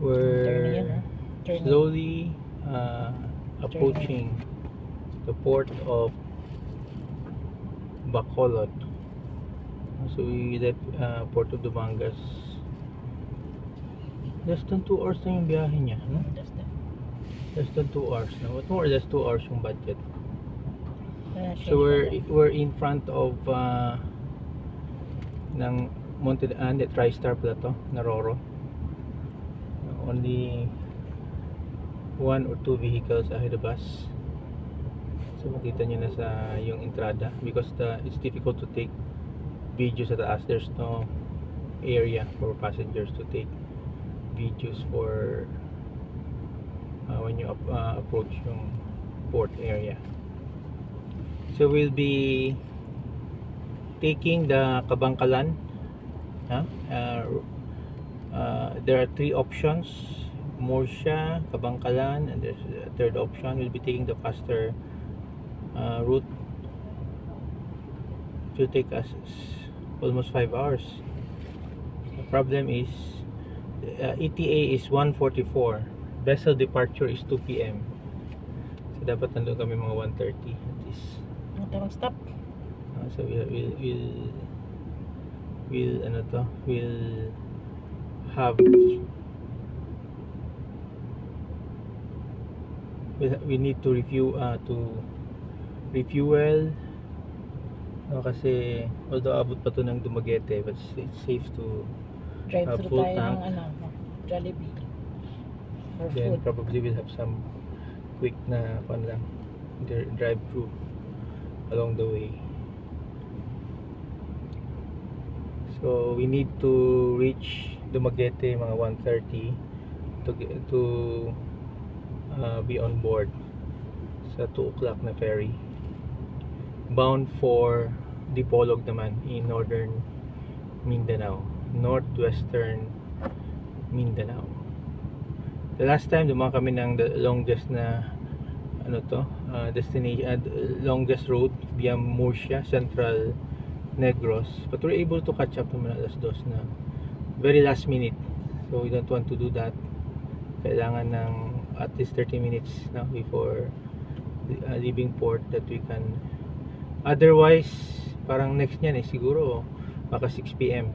We're Turn slowly approaching the port of Bacolod. So we left Port of Dumangas. Less than 2 hours na yung biyahe niya, no? Less than 2 hours na. What more or less 2 hours yung budget. So we're in front of ng Monte TriStar pala to, Naroro. Only 1 or 2 vehicles ahead of us. So makita nyo na sa yung entrada because it's difficult to take videos sa taas. There's no area for passengers to take videos for when you approach yung port area. So we'll be taking the Kabangkalan. There are 3 options: Murcia, Kabangkalan, and there's a third option. We'll be taking the faster route. It will take us almost 5 hours. The problem is ETA is 1:44. Vessel departure is 2 p.m. So dapat nandun kami mga 1:30 at least. Stop. So we'll have we need to refuel kasi although abot pa to ng Dumaguete, but it's safe to Drive through full tayo tank. ng Jollibee. Or Then food. probably we'll have some quick na drive through along the way. So we need to reach Dumaguete mga 1:30 to be on board sa 2 o'clock na ferry bound for Dipolog naman in northern Mindanao, northwestern Mindanao. The last time dumaan kami ng the longest na destination, longest road via Murcia, Central Negros, but we're able to catch up naman alas 2 na very last minute. So we don't want to do that. Kailangan ng at least 30 minutes now before leaving port that we can. Otherwise parang next niyan siguro baka 6 p.m.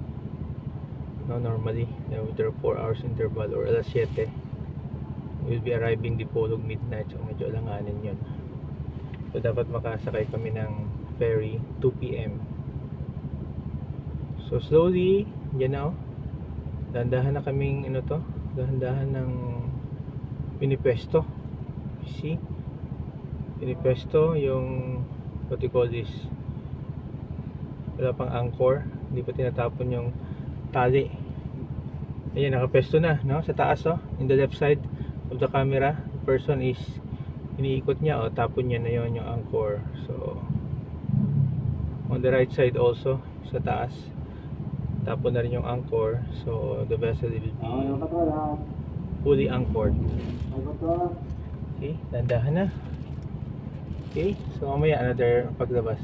no, normally there are 4 hours interval or alas 7 we'll be arriving Dipolog midnight, so medyo alanganin yun. So dapat makasakay kami ng ferry 2 p.m. So slowly yan na dahan-dahan na kaming dahan-dahan ng pinipwesto. See, pinipwesto yung what you call this, wala pang anchor, hindi pa tinatapon yung tali. Ayan, nakapwesto na, no? Sa taas, in the left side of the camera, the person is iniikot niya, tapon niya na yon yung anchor. So on the right side also, sa taas, tapon na rin yung anchor. So the vessel will be fully anchored. Okay, dandahan na. Okay, so mamaya another paglabas.